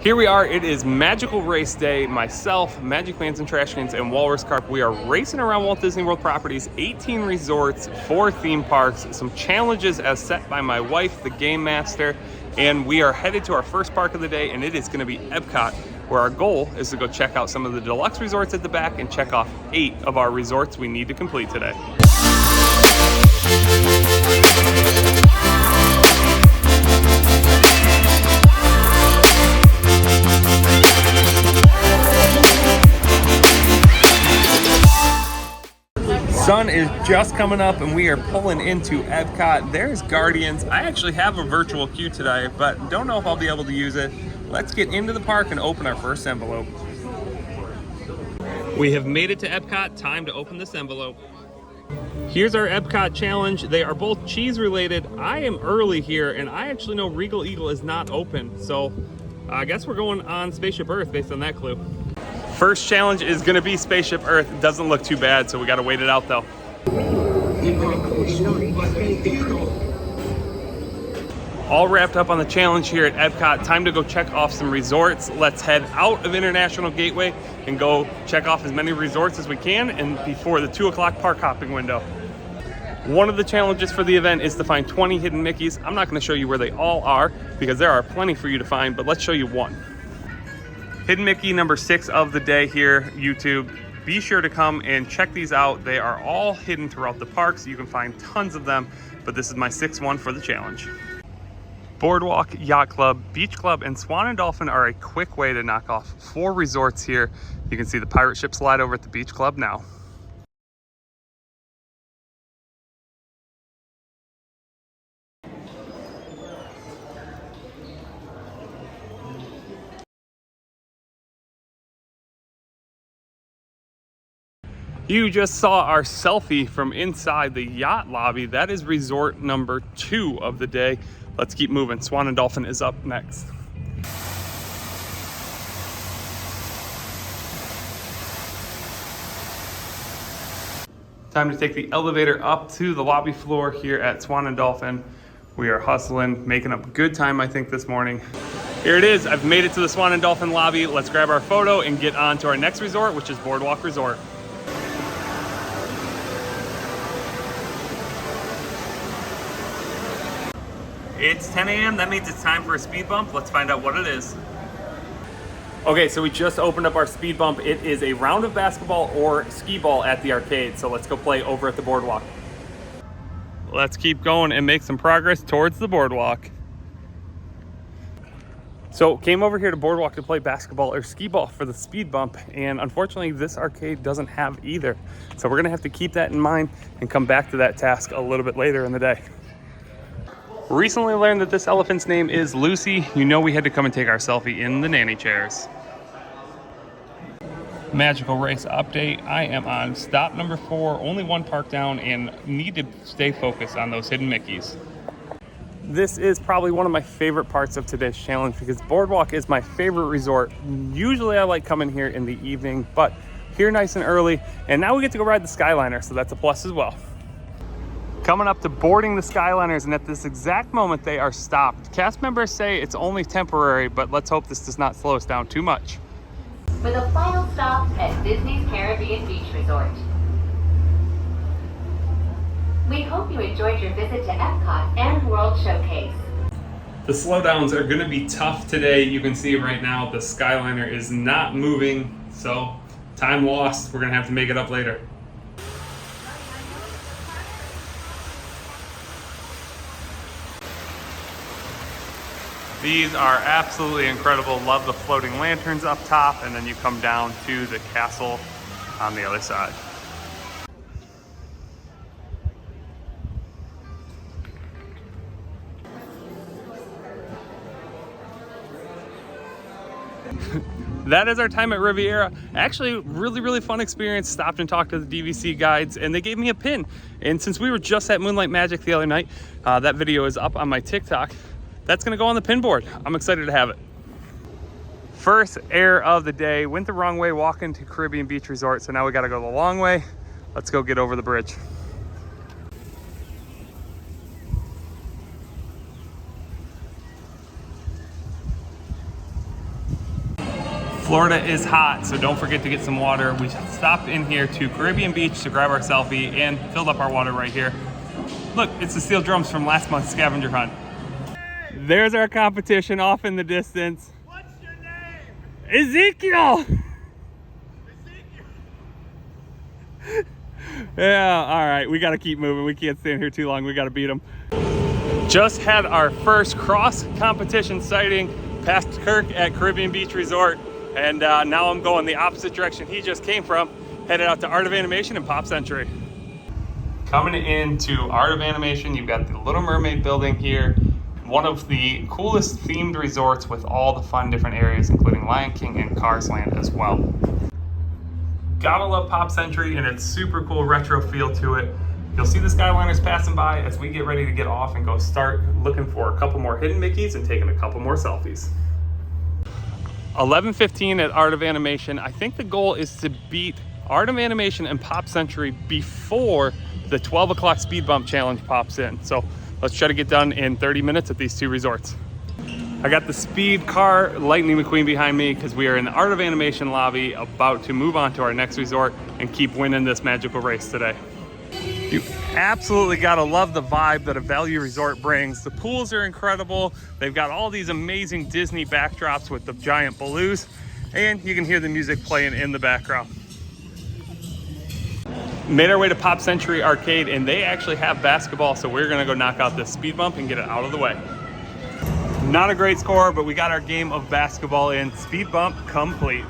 Here we are, it is Magical Race Day. Myself, Magic Fans and Trash Cans, and Walrus Carp. We are racing around Walt Disney World properties, 18 resorts, 4 theme parks, some challenges as set by my wife, the Game Master, and we are headed to our first park of the day, and it is gonna be Epcot, where our goal is to go check out some of the deluxe resorts at the back and check off 8 of our resorts we need to complete today. Sun is just coming up and we are pulling into Epcot. There's Guardians. I actually have a virtual queue today, but don't know if I'll be able to use it. Let's get into the park and open our first envelope. We have made it to Epcot. Time to open this envelope. Here's our Epcot challenge. They are both cheese related. I am early here and I actually know Regal Eagle is not open. So I guess we're going on Spaceship Earth based on that clue. First challenge is gonna be Spaceship Earth. It doesn't look too bad, so we gotta wait it out though. All wrapped up on the challenge here at Epcot. Time to go check off some resorts. Let's head out of International Gateway and go check off as many resorts as we can and before the 2 o'clock park hopping window. One of the challenges for the event is to find 20 hidden Mickeys. I'm not gonna show you where they all are because there are plenty for you to find, but let's show you one. Hidden Mickey number 6 of the day here, YouTube. Be sure to come and check these out. They are all hidden throughout the parks. You can find tons of them, but this is my 6th one for the challenge. Boardwalk, Yacht Club, Beach Club, and Swan and Dolphin are a quick way to knock off 4 resorts here. You can see the pirate ship slide over at the Beach Club now. You just saw our selfie from inside the yacht lobby. That is resort number 2 of the day. Let's keep moving. Swan and Dolphin is up next. Time to take the elevator up to the lobby floor here at Swan and Dolphin. We are hustling, making up good time, I think, this morning. Here it is. I've made it to the Swan and Dolphin lobby. Let's grab our photo and get on to our next resort, which is Boardwalk Resort. It's 10 a.m. That means it's time for a speed bump. Let's find out what it is. Okay, so we just opened up our speed bump. It is a round of basketball or skee ball at the arcade. So let's go play over at the boardwalk. Let's keep going and make some progress towards the boardwalk. So came over here to Boardwalk to play basketball or skee ball for the speed bump. And unfortunately, this arcade doesn't have either. So we're gonna have to keep that in mind and come back to that task a little bit later in the day. Recently learned that this elephant's name is Lucy. You know we had to come and take our selfie in the nanny chairs. Magical Race update. I am on stop number 4, only 1 park down, and need to stay focused on those hidden Mickeys. This is probably one of my favorite parts of today's challenge because Boardwalk is my favorite resort. Usually I like coming here in the evening, but here nice and early, and now we get to go ride the Skyliner, so that's a plus as well. Coming up to boarding the Skyliners, and at this exact moment they are stopped. Cast members say it's only temporary, but let's hope this does not slow us down too much. For the final stop at Disney's Caribbean Beach Resort. We hope you enjoyed your visit to Epcot and World Showcase. The slowdowns are gonna be tough today. You can see right now the Skyliner is not moving, so time lost. We're gonna have to make it up later. These are absolutely incredible. Love the floating lanterns up top, and then you come down to the castle on the other side. That is our time at Riviera. Actually, really fun experience. Stopped and talked to the DVC guides, and they gave me a pin. And since we were just at Moonlight Magic the other night, that video is up on my TikTok. That's gonna go on the pin board. I'm excited to have it. First error of the day. Went the wrong way walking to Caribbean Beach Resort, so now we gotta go the long way. Let's go get over the bridge. Florida is hot, so don't forget to get some water. We stopped in here to Caribbean Beach to grab our selfie and filled up our water right here. Look, it's the steel drums from last month's scavenger hunt. There's our competition off in the distance. What's your name? Ezekiel! Yeah, all right, we gotta keep moving. We can't stand here too long. We gotta beat them. Just had our first cross competition sighting past Kirk at Caribbean Beach Resort. And now I'm going the opposite direction he just came from, headed out to Art of Animation and Pop Century. Coming into Art of Animation, you've got the Little Mermaid building here. One of the coolest themed resorts with all the fun different areas, including Lion King and Cars Land as well. Gotta love Pop Century and its super cool retro feel to it. You'll see the Skyliners passing by as we get ready to get off and go start looking for a couple more hidden Mickeys and taking a couple more selfies. 11:15 at Art of Animation. I think the goal is to beat Art of Animation and Pop Century before the 12 o'clock speed bump challenge pops in. So let's try to get done in 30 minutes at these two resorts. I got the speed car Lightning McQueen behind me because we are in the Art of Animation lobby about to move on to our next resort and keep winning this magical race today. You absolutely gotta love the vibe that a value resort brings. The pools are incredible. They've got all these amazing Disney backdrops with the giant balloons, and you can hear the music playing in the background. Made our way to Pop Century Arcade, and they actually have basketball, so we're gonna go knock out this speed bump and get it out of the way. Not a great score, but we got our game of basketball in. Speed bump complete.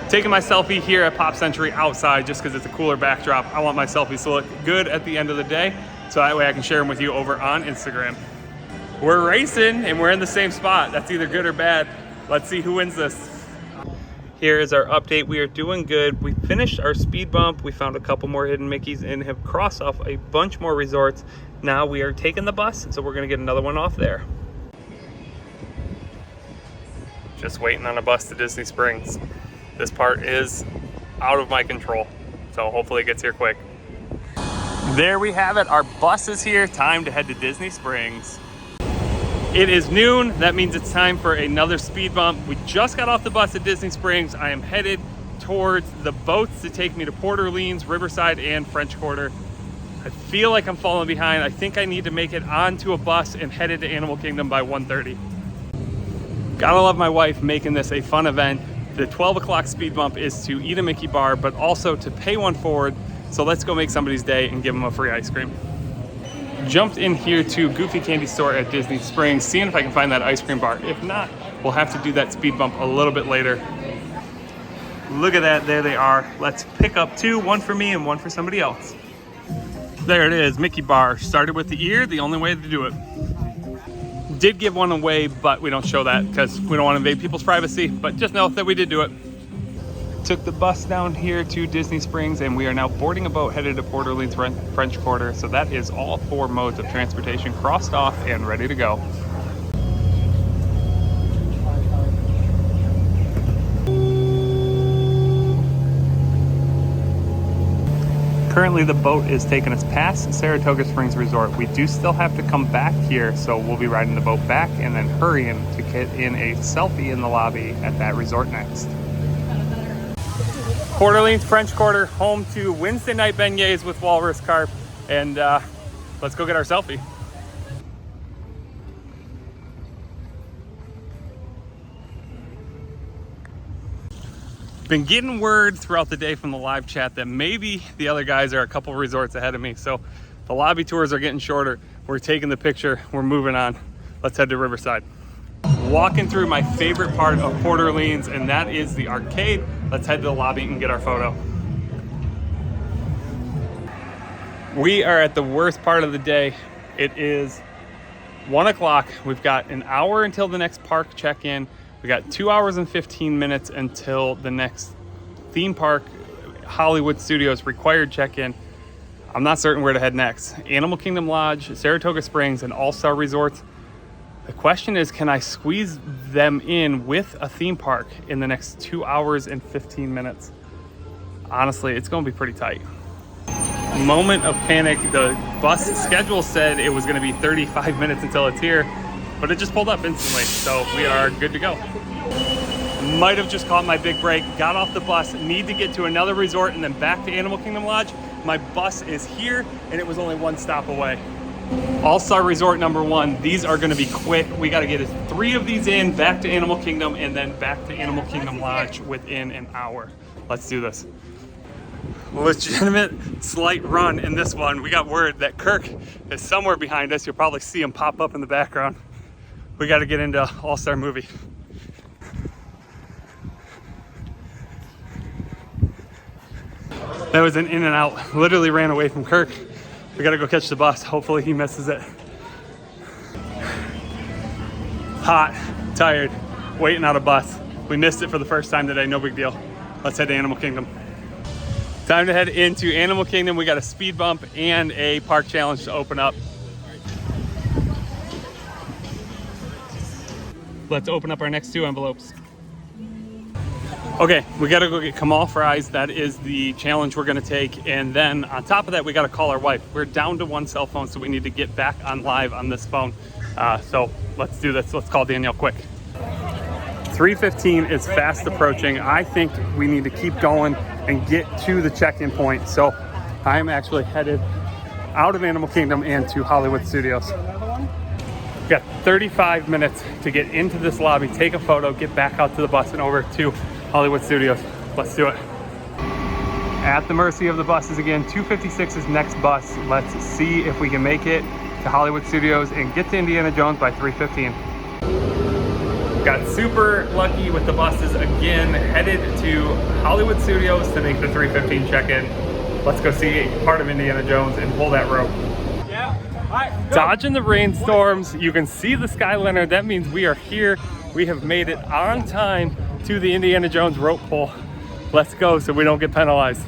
Taking my selfie here at Pop Century outside just because it's a cooler backdrop. I want my selfies to look good at the end of the day, so that way I can share them with you over on Instagram. We're racing and we're in the same spot. That's either good or bad. Let's see who wins this. Here is our update. We are doing good. We finished our speed bump. We found a couple more hidden Mickeys and have crossed off a bunch more resorts. Now we are taking the bus, so we're gonna get another one off there. Just waiting on a bus to Disney Springs. This part is out of my control, so hopefully it gets here quick. There we have it. Our bus is here. Time to head to Disney Springs. It is noon. That means it's time for another speed bump. We just got off the bus at Disney Springs. I am headed towards the boats to take me to Port Orleans, Riverside, and French Quarter. I feel like I'm falling behind. I think I need to make it onto a bus and headed to Animal Kingdom by 1:30. Gotta love my wife making this a fun event. The 12 o'clock speed bump is to eat a Mickey bar, but also to pay one forward. So let's go make somebody's day and give them a free ice cream. Jumped in here to Goofy Candy Store at Disney Springs, seeing if I can find that ice cream bar. If not, we'll have to do that speed bump a little bit later. Look at that, there they are. Let's pick up two, one for me and one for somebody else. There it is, Mickey bar. Started with the ear, the only way to do it. Did give one away, but we don't show that because we don't want to invade people's privacy, but just know that we did do it. Took the bus down here to Disney Springs and we are now boarding a boat headed to Port Orleans, French Quarter. So that is all four modes of transportation crossed off and ready to go. Currently the boat is taking us past Saratoga Springs Resort. We do still have to come back here, so we'll be riding the boat back and then hurrying to get in a selfie in the lobby at that resort next. Port Orleans, French Quarter, home to Wednesday night beignets with walrus carp, and let's go get our selfie. Been getting word throughout the day from the live chat that maybe the other guys are a couple resorts ahead of me. So the lobby tours are getting shorter. We're taking the picture, we're moving on. Let's head to Riverside. Walking through my favorite part of Port Orleans, and that is the arcade. Let's head to the lobby and get our photo. We are at the worst part of the day. It is 1 o'clock. We've got an hour until the next park check-in. We got 2 hours and 15 minutes until the next theme park, Hollywood Studios required check-in. I'm not certain where to head next. Animal Kingdom Lodge, Saratoga Springs, and All-Star Resorts. The question is, can I squeeze them in with a theme park in the next 2 hours and 15 minutes? Honestly, it's gonna be pretty tight. Moment of panic. The bus schedule said it was gonna be 35 minutes until it's here, but it just pulled up instantly, so we are good to go. Might have just caught my big break, got off the bus, need to get to another resort and then back to Animal Kingdom Lodge. My bus is here and it was only one stop away. All-Star Resort number 1. These are gonna be quick. We gotta get 3 of these in, back to Animal Kingdom, and then back to Animal Kingdom Lodge within an hour. Let's do this. Legitimate slight run in this one. We got word that Kirk is somewhere behind us. You'll probably see him pop up in the background. We gotta get into All-Star Movie. That was an in and out. Literally ran away from Kirk. We gotta go catch the bus. Hopefully he misses it. Hot, tired, waiting on a bus. We missed it for the first time today, no big deal. Let's head to Animal Kingdom. Time to head into Animal Kingdom. We got a speed bump and a park challenge to open up. Let's open up our next 2 envelopes. Okay, we gotta go get Kamal fries. That is the challenge we're gonna take. And then on top of that, we gotta call our wife. We're down to 1 cell phone, so we need to get back on live on this phone. So let's do this. Let's call Danielle quick. 3:15 is fast approaching. I think we need to keep going and get to the check-in point. So I'm actually headed out of Animal Kingdom and to Hollywood Studios. We got 35 minutes to get into this lobby, take a photo, get back out to the bus and over to Hollywood Studios. Let's do it. At the mercy of the buses again. 2:56 is next bus. Let's see if we can make it to Hollywood Studios and get to Indiana Jones by 3:15. Got super lucky with the buses again. Headed to Hollywood Studios to make the 3:15 check-in. Let's go see part of Indiana Jones and pull that rope. Yeah. All right, Dodging the rainstorms. You can see the Skyliner. That means we are here. We have made it on time to the Indiana Jones rope pull. Let's go so we don't get penalized.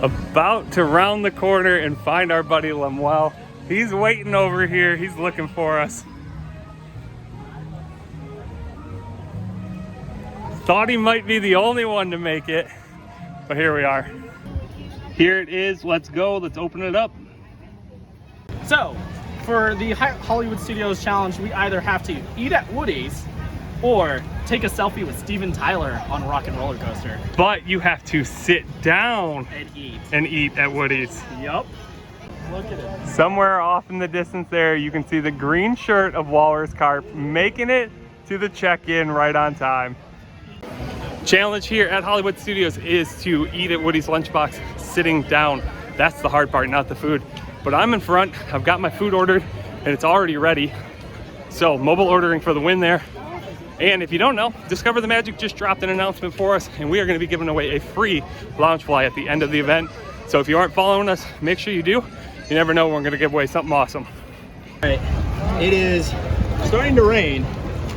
About to round the corner and find our buddy Lemuel. He's waiting over here. He's looking for us. Thought he might be the only one to make it, but here we are. Here it is. Let's go. Let's open it up. So, for the Hollywood Studios challenge, we either have to eat at Woody's or take a selfie with Steven Tyler on Rock and Roller Coaster. But you have to sit down And eat. and eat at Woody's. Yup. Look at it. Somewhere off in the distance there, you can see the green shirt of Walrus Carp making it to the check-in right on time. Challenge here at Hollywood Studios is to eat at Woody's Lunchbox sitting down. That's the hard part, not the food. But I'm in front, I've got my food ordered and it's already ready. So mobile ordering for the win there. And if you don't know, Discover the Magic just dropped an announcement for us and we are gonna be giving away a free Loungefly at the end of the event. So if you aren't following us, make sure you do. You never know when we're gonna give away something awesome. All right, it is starting to rain.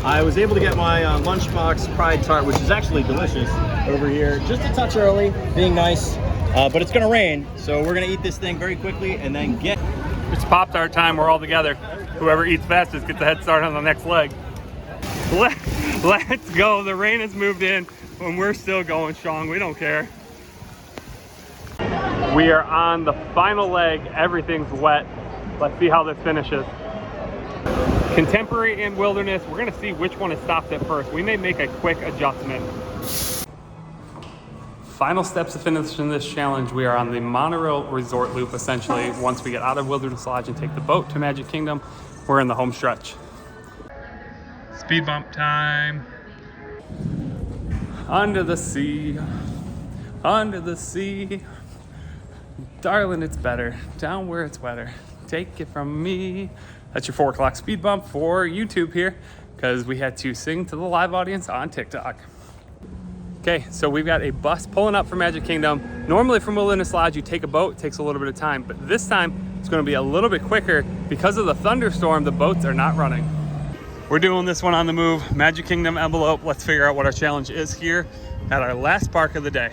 I was able to get my Lunchbox Pride Tart, which is actually delicious, over here. Just a touch early, being nice, but it's gonna rain. So we're gonna eat this thing very quickly and then get... It's Pop-Tart time, we're all together. Whoever eats fastest gets a head start on the next leg. Let's go, the rain has moved in and we're still going strong, we don't care. We are on the final leg, everything's wet. Let's see how this finishes. Contemporary and Wilderness, we're gonna see which one is stopped at first. We may make a quick adjustment. Final steps to finishing this challenge. We are on the monorail resort loop, essentially. Once we get out of Wilderness Lodge and take the boat to Magic Kingdom, we're in the home stretch. Speed bump time. Under the sea, under the sea. Darling, it's better down where it's wetter. Take it from me. That's your 4 o'clock speed bump for YouTube here, because we had to sing to the live audience on TikTok. Okay, so we've got a bus pulling up from Magic Kingdom. Normally from Wilderness Lodge, you take a boat, it takes a little bit of time, but this time it's gonna be a little bit quicker. Because of the thunderstorm, the boats are not running. We're doing this one on the move. Magic Kingdom envelope. Let's figure out what our challenge is here at our last park of the day.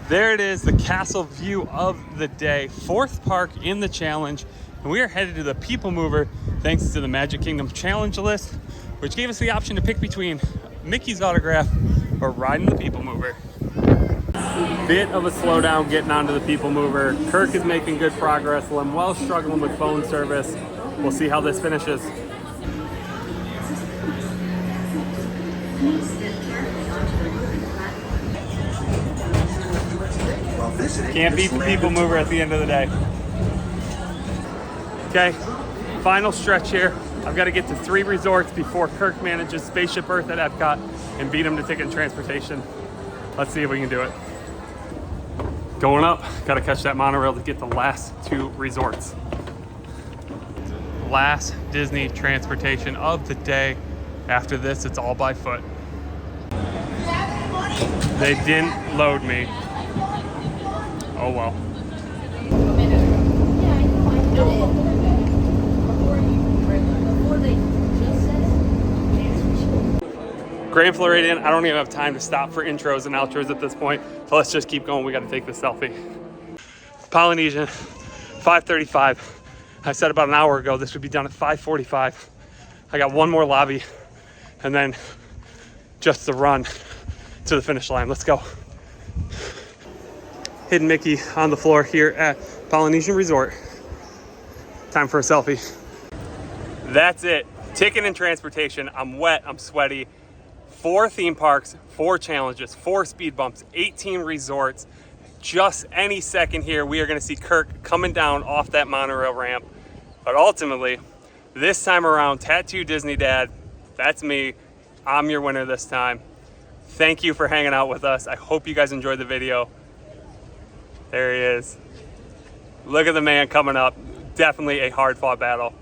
There it is, the castle view of the day. 4th park in the challenge. And we are headed to the People Mover thanks to the Magic Kingdom challenge list, which gave us the option to pick between Mickey's autograph or riding the People Mover. Bit of a slowdown getting onto the People Mover. Kirk is making good progress. Lemuel's struggling with phone service. We'll see how this finishes. Can't beat the people mover at the end of the day. Okay, final stretch here. I've got to get to 3 resorts before Kirk manages Spaceship Earth at Epcot and beat him to ticket and transportation. Let's see if we can do it. Going up, got to catch that monorail to get the last 2 resorts. Last Disney transportation of the day. After this, it's all by foot. They didn't load me. Oh well. Grand Floridian, I don't even have time to stop for intros and outros at this point, so let's just keep going. We got to take this selfie. Polynesian, 5:35. I said about an hour ago this would be done at 5:45. I got one more lobby and then just the run to the finish line. Let's go. Hidden Mickey on the floor here at Polynesian Resort. Time for a selfie. That's it. Ticket and transportation. I'm wet, I'm sweaty. 4 theme parks, 4 challenges, 4 speed bumps, 18 resorts. Just any second here, we are gonna see Kirk coming down off that monorail ramp. But ultimately, this time around, Tattoo Disney Dad, that's me. I'm your winner this time. Thank you for hanging out with us. I hope you guys enjoyed the video. There he is. Look at the man coming up. Definitely a hard fought battle.